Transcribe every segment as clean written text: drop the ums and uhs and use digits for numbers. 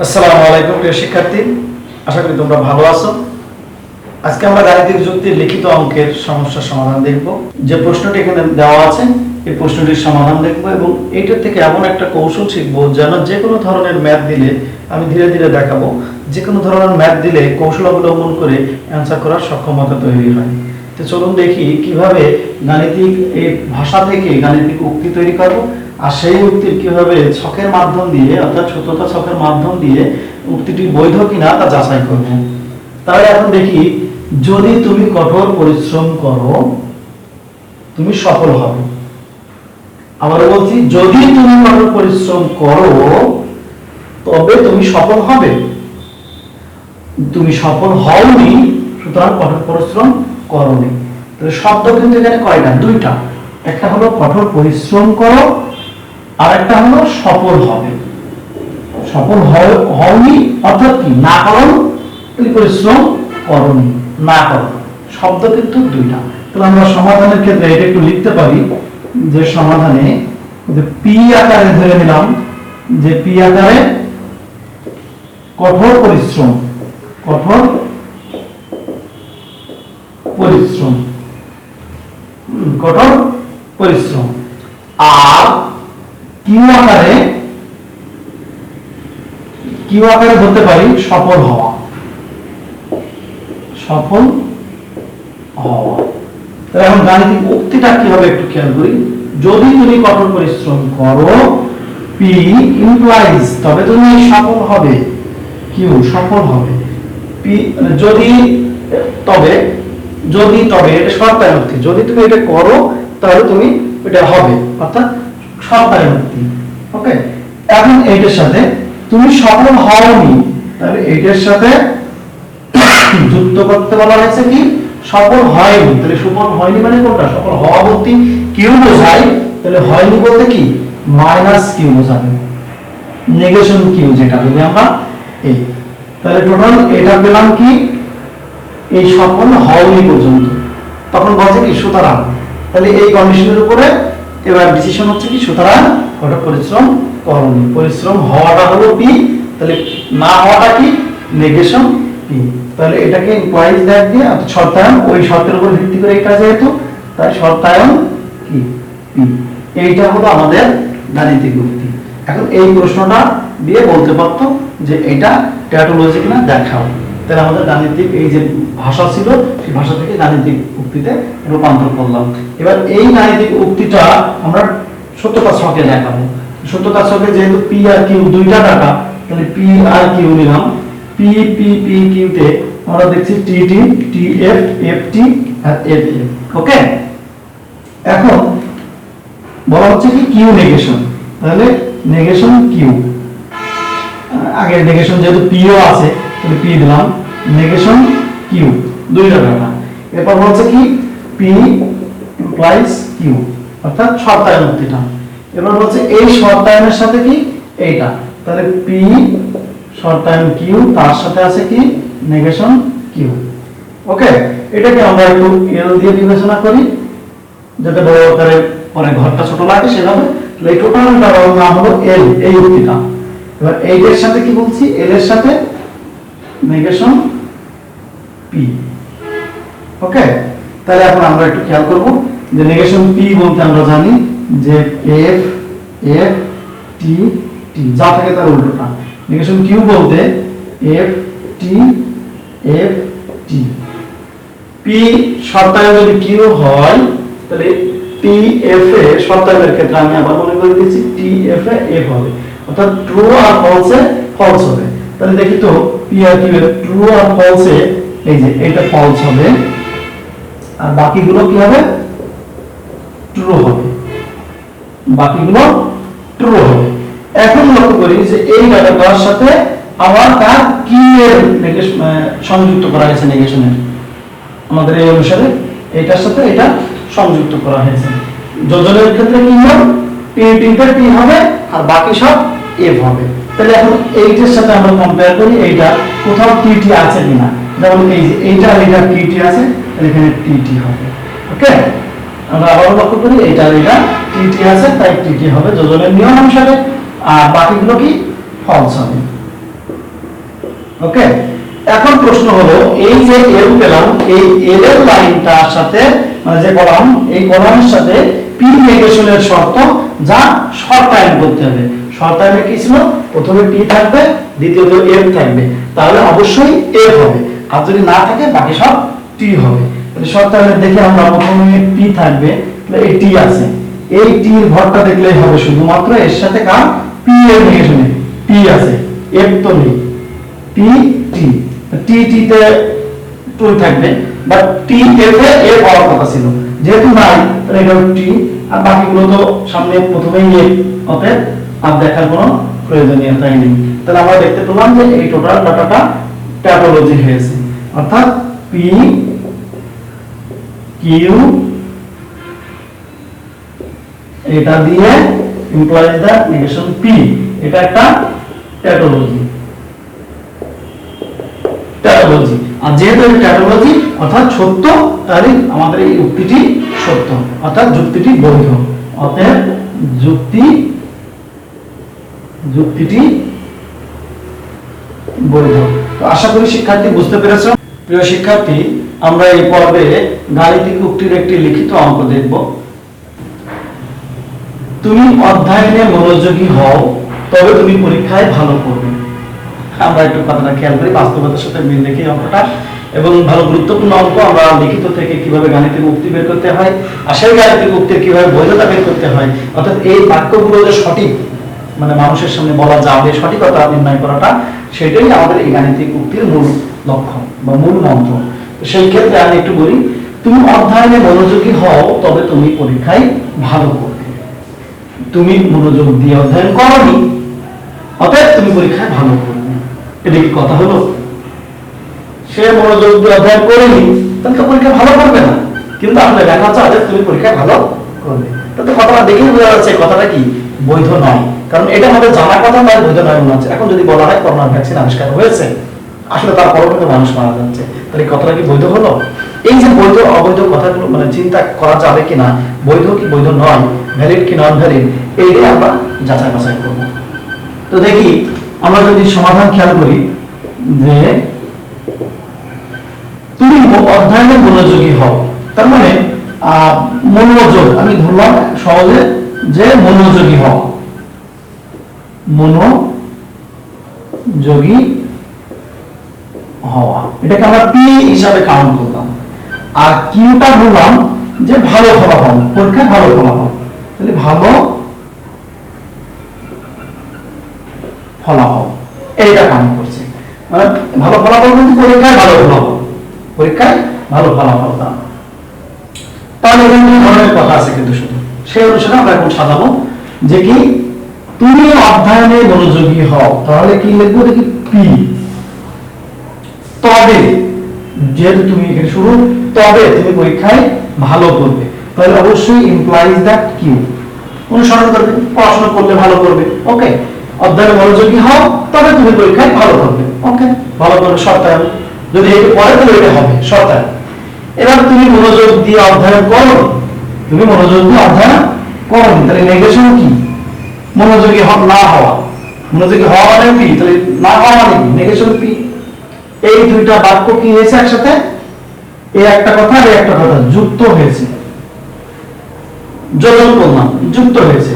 আসসালামু আলাইকুম প্রিয় শিক্ষার্থী, আশা করি তোমরা ভালো আছো। আজকে আমরা গাণিতিক যুক্তির লিখিত অঙ্কের সমস্যার সমাধান দেখব। যে প্রশ্নটি এখানে দেওয়া আছে এই প্রশ্নটির সমাধান দেখব এবং এইটার থেকে এমন একটা কৌশল শিখব যেন যে কোনো ধরনের ম্যাথ দিলে আমি ধীরে ধীরে দেখাবো, যে কোনো ধরনের ম্যাথ দিলে কৌশল অবলম্বন করে অ্যান্সার করার সক্ষমতা তৈরি হয়। তো চলুন দেখি কিভাবে গাণিতিক এই ভাষা থেকে গাণিতিক উক্তি তৈরি করব, আর সেই উক্তির কিভাবে ছকের মাধ্যম দিয়ে অর্থাৎ সত্যতা ছকের মাধ্যম দিয়ে উক্তিটি বৈধ কিনা তা যাচাই করব। তাহলে এখন দেখি, যদি তুমি কঠোর পরিশ্রম করো তুমি সফল হবে। আবার বলছি, যদি তুমি কঠোর পরিশ্রম করো তবে তুমি সফল হবে। তুমি সফল হওনি, সুতরাং কঠোর পরিশ্রম করোনি। তাহলে শব্দ কিন্তু এখানে কয়টা? দুইটা। একটা হলো কঠোর পরিশ্রম করো, আর একটা হলো সফল হবে। সফল হওনি অর্থাৎ কি? না করো, পরিশ্রম করোনি, না করো। শব্দ কিন্তু দুইটা। তাহলে আমরা সমাধানের ক্ষেত্রে এটা একটু লিখতে পারি যে সমাধানে পি আকারে ধরে নিলাম যে পি আকারে কঠোর পরিশ্রম, কঠোর পরিশ্রম, কঠোর পরিশ্রম, আর কিউ আকারে ধরতে পারি সফল হওয়া, সফল হওয়া। তাহলে এখন গাণিতিক উক্তিটা কি হবে একটু খেয়াল করি। যদি তুমি কঠোর পরিশ্রম করো পি ইমপ্লাইজ, তবে তুমি সফল হবে, কিউ সফল হবে। পি যদি তবে, যদি তবে এটা শর্তায়ন উক্তি। যদি তুমি এটা করো তাহলে তুমি এটা হবে, অর্থাৎ শর্তায়ন উক্তি। ওকে, এখন এইটার সাথে তুমি সফল হওনি, তাহলে এইটার সাথে যুক্ত করতে বলা হয়েছে কি? সফল হয়নি। তাহলে সফল হয়নি মানে কোনটা? সফল হওয়া বলতে কিউ বোঝায়, তাহলে হয়নি বলতে কি? মাইনাস কিউ বোঝাবে, নেগেশন কিউ যেটা বলি আমরা এই। তাহলে টোটাল এটা পেলাম কি? এই সফল হওনি পর্যন্ত। তখন বলছে কি? সুতরাং। তাহলে এই কন্ডিশনের উপরে এবার ডিসিশন হচ্ছে কি? সুতরাং কঠোর পরিশ্রম করনি। পরিশ্রম হওয়াটা হলো পি, তাহলে না হওয়াটা কি? Negation P. তাহলে এটাকে ইমপ্লাইজ দ্যাট দিয়ে শর্তায়ন, ওই শর্তের উপর ভিত্তি করে এটা যেহেতু, তাই শর্তায়ন কি? পি। এইটা হলো আমাদের গাণিতিক উক্তি। এখন এই প্রশ্নটা দিয়ে বলতে পারতো যে এটা ট্যাটোলজি কিনা দেখাও। তাহলে আমাদের গাণিতিক এই যে ভাষা ছিল সেই ভাষা থেকে গাণিতিক উক্তিতে রূপান্তর করলাম। এবার এই গাণিতিক উক্তিটা আমরা সত্যতা ছকে দেখাবো। সত্যতা ছকে যেহেতু পি আর কিউ দুইটা ডাটা, তাহলে পি আর কিউ নিলাম। পি পি পি কিউতে আমরা দেখছি T T T F F T আর এফ এফ। ওকে, এখন বলা হচ্ছে কি? Q negation. তাহলে নেগেশন কিউ, আগে নেগেশন যেহেতু পিও আছে তাহলে পি দিলাম, নেগেশন কিউ দুইটা ডাটা। এরপর বলছে কি? পি ইমপ্লাইজ কিউ, অর্থাৎ শর্তায়ন উক্তিটা। এবার বলছে এই শর্তায়নের সাথে কি? এইটা, তাহলে পি শর্তায়ন কিউ, তার সাথে আছে কি? Negation Q. ওকে, এটাকে আমরা একটু এল দিয়ে বিবেচনা করি যাতে বড় আকারে পরে ঘরটা ছোট লাগে সেভাবে। তাহলে এই টোটালটার নাম হলো এল, এই উক্তিটা। এবার এইটার সাথে কি বলছি? এল এর সাথে নেগেশন পি। ওকে, তাহলে এখন আমরা একটু খেয়াল করব যে নেগেশন পি বলতে আমরা জানি যে এফ এফ টি টি, যা থাকে তার উল্টোটা। নেগেশন কিউ বলতে F T F T. P শর্তায়ন যদি কিউ হয় তাহলে টি এফ এ শর্তায়নের ক্ষেত্রে আমি আবার মনে করে দিচ্ছি টি এফ এ এফ হবে, অর্থাৎ ট্রু আর ফলসে ফলস হবে। তাহলে দেখি তো পি আর কিউ এর ট্রু আর ফলসে এই যে এটা ফলস হবে, আর বাকিগুলো কি হবে? ট্রু হবে, বাকিগুলো ট্রু হবে। এখন লক্ষ্য করি যে এই ডাটাটার সাথে আবার তার কি এর সংযুক্ত করা হয়েছে নেগেশনের। আমাদের এই অনুসারে এটার সাথে এটা সংযুক্ত করা হয়েছে। যোজনের ক্ষেত্রে কি হবে? পি টিতে পি হবে আর বাকি সব এফ হবে। তাহলে এখন এইটার সাথে আমরা কম্পেয়ার করি এইটা কোথাও টি আছে কিনা। যেমন এই যে এইটা আর এটা টি আছে, তাহলে এখানে টি হবে। ওকে, আমরা আবার লক্ষ্য করি এইটা আর এটা টি আছে, তাই টি হবে যোজনের নিয়ম অনুসারে, আর বাকিগুলো কি? ফলস হবে। ওকে, এখন প্রশ্ন হলো এই যে এল পেলাম, এই এল এর লাইনটার সাথে মানে যে কলাম, এই কলামের সাথে পি নেগেশনের শর্ত যা শর্ট টাইম করতে হবে। শর্ট টাইমে কি ছিল, প্রথমে পি থাকবে, দ্বিতীয়ত এফ থাকবে, তাহলে অবশ্যই এফ হবে, আর যদি না থাকে বাকি সব টি হবে। তাহলে শর্ট টাইমে দেখে আমরা প্রথমে পি থাকবে, তাহলে এই টি আছে, এই টি এর ভরটা দেখলেই হবে, শুধুমাত্র এর সাথে কার পি এর নেগেশনে পি আছে, এফ তো নেই, পি টি, টি টি তে 2 থাকবে, but T F A F হওয়ার কথা ছিল, যেহেতু নাই তাহলে এটা টি, আর বাকিগুলো তো সামনে প্রথমেই এফ, অতএব আর দেখার কোনো প্রয়োজনীয়তাই নেই। তাহলে আমরা দেখতে পেলাম যে এই টোটাল ডাটাটা ট্যাপোলজি হয়েছে, অর্থাৎ পি কিউ এটা দিয়ে ইমপ্লাইজ দ্য নেগেশন পি, এটা একটা ট্যাপোলজি। ট্যাপোলজি, আর যেহেতু এটা ট্যাপোলজি অর্থাৎ সত্য, তাহলে আমাদের এই উক্তিটি সত্য, অর্থাৎ যুক্তিটি বৈধ। অতএব যুক্তিটি বৈধ। তো আশা করি শিক্ষার্থী বুঝতে পেরেছো। প্রিয় শিক্ষার্থী, আমরা এই পর্বে গাণিতিক উক্তির একটি লিখিত অঙ্ক দেখব। তুমি অধ্যয়নে মনোযোগী হও, তবে তুমি পরীক্ষায় ভালো করবে। আমরা একটু কথাটা খেয়াল করি, বাস্তবতার সাথে মিল রেখে অঙ্কটা, এবং ভালো গুরুত্বপূর্ণ অঙ্ক। আমরা লিখিত থেকে কিভাবে গাণিতিক উক্তি বের করতে হয়, আর সেই গাণিতিক উক্তির কিভাবে বৈধতা বের করতে হয়, অর্থাৎ এই বাক্যগুলো যে সঠিক মানে মানুষের সামনে বলা যাবে, সঠিকতা নির্ণয় করাটা, সেটাই আমাদের এই গাণিতিক উক্তির মূল লক্ষ্য বা মূল মন্ত্র। সেই ক্ষেত্রে আমি একটু বলি, তুমি অধ্যয়নে মনোযোগী হও, তবে তুমি পরীক্ষায় ভালো করবে। তুমি মনোযোগ দিয়ে অধ্যয়ন করনি, অতএব তুমি পরীক্ষায় ভালো করবে। এটা কি কথা হলো? সে মনোযোগ দিয়ে অধ্যয়ন করেনি, তাহলে তো পরীক্ষা ভালো করবে না, কিন্তু আসলে দেখা যাচ্ছে যে তুমি পরীক্ষায় ভালো করবে। তাতে কথাটা দেখেই বোঝা যাচ্ছে কথাটা কি বৈধ নয়, কারণ এটা আমাদের জানা কথা নয়, বৈধ নয় মনে হচ্ছে। এখন যদি বলা হয় করোনার ভ্যাকসিন আবিষ্কার হয়েছে, আসলে তার পরবর্তীতে মানুষ মারা যাচ্ছে, তাহলে কথাটা কি বৈধ হলো? এই যে বৈধ অবৈধ কথাগুলো মানে চিন্তা করা যাবে কিনা, বৈধ কি বৈধ নয়, ভ্যালিড কি নন ভ্যালিড, এইটাই আমরা যাচাই বাছাই করব। তো দেখি আমরা যদি সমাধান খেয়াল করি, যে তুমি অধ্যয়নে মনোযোগী হও, তার মানে মনোযোগ আমি ধরলাম সহজে যে মনোযোগী হও, মনোযোগী হওয়া, এটাকে আমরা পি হিসাবে কাউন্ট করলাম। আর কিউটা বললাম যে ভালো ফলাফল, পরীক্ষায় ভালো ফলাফল, তাহলে ভালো ফলাফল এইটা কাউন্ট করছে, মানে ভালো ফলাফল কিন্তু পরীক্ষায় ভালো ফলাফল, পরীক্ষায় ভালো ফলাফল দাও। তাহলে এখানে দুই ধরনের কথা আছে, কিন্তু শুধু সেই অনুসারে আমরা এখন সাজাবো যে কি তুমি অধ্যয়নে মনোযোগী হও, তাহলে কি লিখবো দেখি পি, তবে যেহেতু তুমি এখানে শুরু, তবে তুমি পরীক্ষায় ভালো করবে, তাহলে অবশ্যই ইমপ্লাইজ দ্যাট কিউ অনুসরণ করবে, পড়াশোনা করলে ভালো করবে। ওকে, অধ্যয়নে মনোযোগী হও, তবে তুমি পরীক্ষায় ভালো করবে। ওকে, ভালো করবে শর্তায়ন, যদি এটা পরে তাহলে এটা হবে শর্তায়ন। এবার তুমি মনোযোগ দিয়ে অধ্যয়ন করো, তুমি মনোযোগ দিয়ে অধ্যয়ন করো, তাহলে নেগেশন কি মনোযোগী না হওয়া, মনোযোগী হওয়া মানে পি, তাহলে না হওয়া মানে কি নেগেশন পি। এই দুইটা বাক্য কি হয়েছে একসাথে, এই একটা কথা আর একটা কথা যুক্ত হয়েছে, যোজন করলাম, যুক্ত হয়েছে।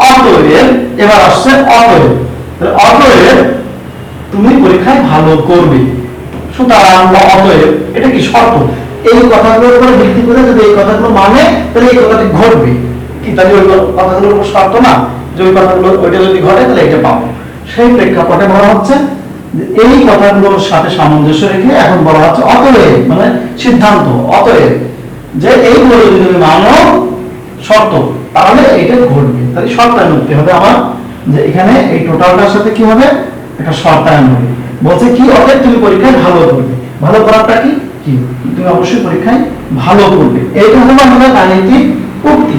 অতএব এবার আসছে অতএব, অতএব তুমি পরীক্ষায় ভালো করবে। সুতরাং অতএব এটা কি শর্ত, এই কথাগুলোর উপর ভিত্তি করে যদি এই কথাগুলো মানে, তাহলে এই কথাটি ঘটবে কি, তাহলে ওই কথাগুলোর উপর শর্ত না, যে ওই কথাগুলো ওইটা যদি ঘটে তাহলে এটা পাবো। সেই প্রেক্ষাপটে বলা হচ্ছে এই কথাগুলোর সাথে সামঞ্জস্য রেখে এখন বলা হচ্ছে অতএব, মানে সিদ্ধান্ত, অতএব যে এইগুলো যদি তুমি মানো শর্ত, তাহলে এটা ঘটবে। তাহলে শর্তায়ন করতে হবে আমার, যে এখানে এই টোটালটার সাথে কি হবে, একটা শর্তায়ন হবে। বলছে কি অতএব তুমি পরীক্ষায় ভালো করবে, ভালো করাটা কি কি তুমি অবশ্যই পরীক্ষায় ভালো করবে। এইটা হলো আমাদের গাণিতিক উক্তি।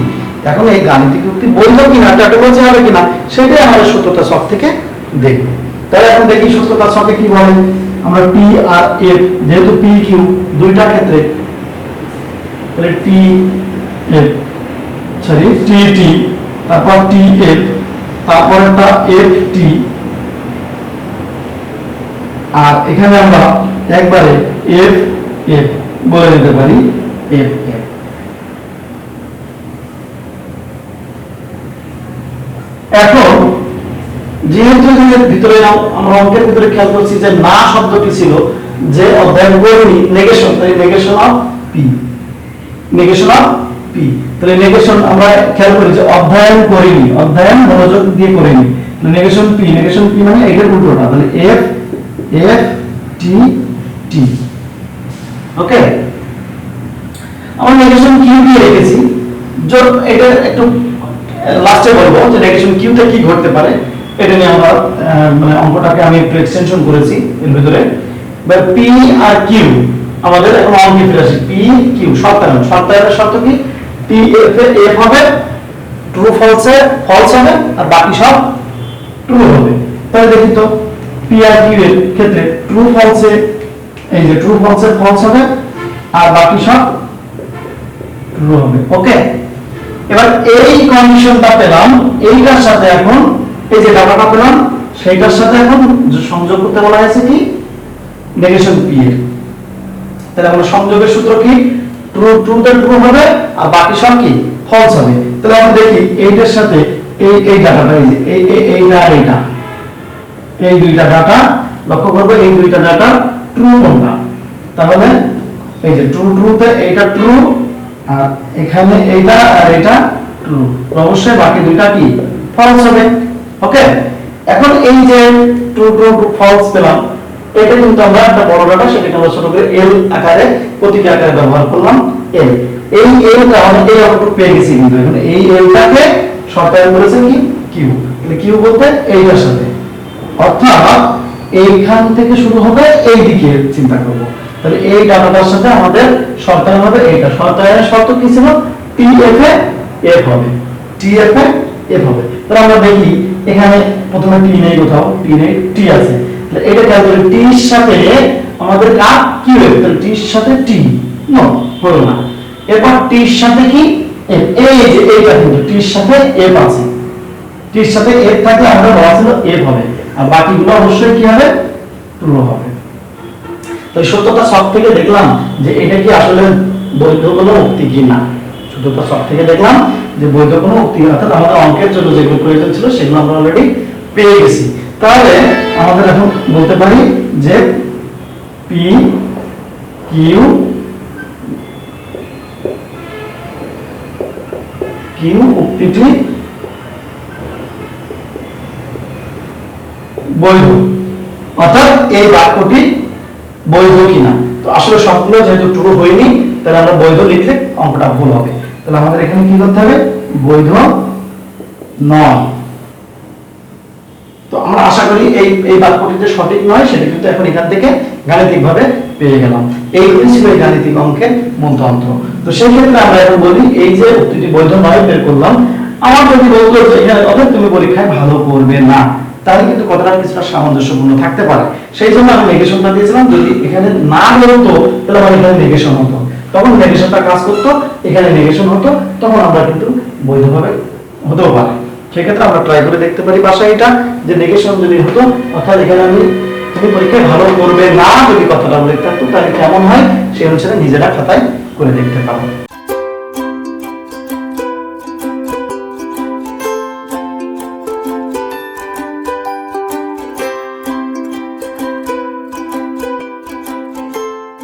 এখন এই গাণিতিক উক্তি বললো কিনা, ট্যাটোলজি হবে কিনা, সেটাই আমাদের সত্যতা ছক থেকে দেখবো। তাহলে এখন দেখি সত্যতা ছকে কি বলে। আমরা পি আর এফ, যেহেতু পি কিউ দুইটা ক্ষেত্রে, তাহলে টি এফ সরি টি টি, তারপর টি এফ, তারপর একটা এফ টি, আর এখানে আমরা একবারে এফ এফ বলে দিতে পারি, এফ এফ। এখন যেহেতু ভিতরে আমরা অঙ্কের ভিতরে খেয়াল করছি যে না শব্দটি ছিল যে অধ্যয়ন করিনি, নেগেশন, তাই negation of P, negation of P. তাহলে নেগেশন আমরা খেয়াল করি যে অধ্যয়ন করিনি, অধ্যয়ন মনোযোগ দিয়ে করিনি, নেগেশন পি, নেগেশন পি মানে এটার উল্টোটা, তাহলে এফ এফ টি টি। ওকে, আমরা নেগেশন কিউ দিয়ে রেখেছি। এটা একটু লাস্টে বলবো যে নেগেশন কিউতে কি ঘটতে পারে, এটা নিয়ে আমরা মানে অঙ্কটাকে আমি একটু এক্সটেনশন করেছি এর ভিতরে। পি আর কিউ আমাদের এখন অঙ্কে ফিরে আসি, পি কিউ শর্তায়ন, শর্তায়নের শর্ত কি, পি এফ এ এফ হবে, ট্রু ফলসে ফলস হবে, আর বাকি সব ট্রু হবে। তাহলে দেখি তো পি আর কিউ এর ক্ষেত্রে ট্রু ফলসে, এই যে ট্রু ফলসে ফলস হবে আর বাকি সব ট্রু হবে। ওকে, এবার এই কন্ডিশনটা পেলাম, এইটার সাথে এখন এই যে ডাটাটা পেলাম সেইটার সাথে এখন সংযোগ করতে বলা হয়েছে কি, নেগেশন পি এর। তাহলে আমরা সংযোগের সূত্র কি, ট্রু ট্রুতে ট্রু হবে আর বাকি সব কি ফলস হবে। তাহলে আমরা দেখি এইটার সাথে এই ডাটাটা, এই যে এইটা আর এইটা, এই দুইটা ডাটা লক্ষ্য করব, এই দুইটা ডাটা ট্রু কোনটা, তাহলে এই যে ট্রু ট্রুতে এইটা ট্রু আর এখানে এইটা আর এটা ট্রু, অবশ্যই বাকি দুইটা কি ফলস হবে। ওকে, এখন এই যে ট্রু ট্রু ফলস পেলাম, এটা কিন্তু আমরা একটা বড় ডাটা, সেটাকে আমরা ছোট করে এল আকারে প্রতীক আকারে ব্যবহার করলাম, এল। এই এলটা আমরা এই আউটপুট পেয়ে গেছি, কিন্তু এখন এই এলটাকে শর্তায়ন করেছে কি কিউ, তাহলে কিউ বলতে এইটার সাথে, অর্থাৎ এইখান থেকে শুরু হবে এই দিকে চিন্তা করব। তাহলে এই ডাটাটার সাথে আমাদের শর্তায়ন হবে এইটা, শর্তায়নের শর্ত কি ছিল, টি এফ এ এফ হবে, টি এফ এ এফ হবে। তাহলে আমরা দেখি এখানে প্রথমে টি নেই, কোথাও টি নেই, টি আছে, তাহলে এটা খেয়াল করি টি এর সাথে আমাদের কাজ কি হবে, তাহলে টি এর সাথে টি নো হলো না, এরপর টি এর সাথে কি এফ, এই যে এইটা কিন্তু টি এর সাথে এফ আছে, টি এর সাথে এফ থাকলে আমরা বলা ছিল এফ হবে, আর বাকিগুলো অবশ্যই কি হবে ট্রু হবে। তো সত্যতা সব থেকে দেখলাম যে এটা কি আসলে বৈধ কোনো উক্তি কিনা, সত্যতা সব থেকে দেখলাম যে বৈধ কোনো উক্তি, অর্থাৎ আমাদের অঙ্কের জন্য যেগুলো প্রয়োজন ছিল সেগুলো আমরা অলরেডি পেয়ে গেছি। তাহলে আমাদের এখন বলতে পারি যে পি কিউ কিউ উক্তিটি বৈধ, অর্থাৎ এই বাক্যটি বৈধ কিনা। তো আসলে সবগুলো যেহেতু ট্রু হয়নি, তাহলে আমরা বৈধ লিখলে অঙ্কটা ভুল হবে। তাহলে আমাদের এখানে কি করতে হবে, বৈধ নয়। তো আমরা আশা করি এই বাক্যটি যে সঠিক নয় সেটা কিন্তু এখন এখান থেকে গাণিতিকভাবে পেয়ে গেলাম। এইগুলি ছিল এই গাণিতিক অঙ্কের মূলতন্ত্র। তো সেই ক্ষেত্রে আমরা এখন বলি এই যে উক্তিটি বৈধ নয় বের করলাম, আমার যদি বলতো যে এখানে অর্থাৎ তুমি পরীক্ষায় ভালো করবে না, তাহলে কিন্তু কথাটা কিছুটা সামঞ্জস্যপূর্ণ থাকতে পারে। সেই জন্য আমি নেগেশনটা দিয়েছিলাম, যদি এখানে না বলতো তাহলে আমার এখানে নেগেশন হতো, তখন নেগেশনটা কাজ করতো, এখানে নেগেশন হতো, তখন আমরা কিন্তু বৈধভাবে হতেও পারে। সেক্ষেত্রে আমরা ট্রাই করে দেখতে পারি বাসায় এটা, যে নেগেশন যদি হতো, অর্থাৎ এখানে আমি তুমি পরীক্ষায় ভালো করবে না যদি কথাটা উল্লেখ থাকতো, তাহলে কেমন হয় সেই অনুসারে নিজেরা খাতায় করে দেখতে পারো।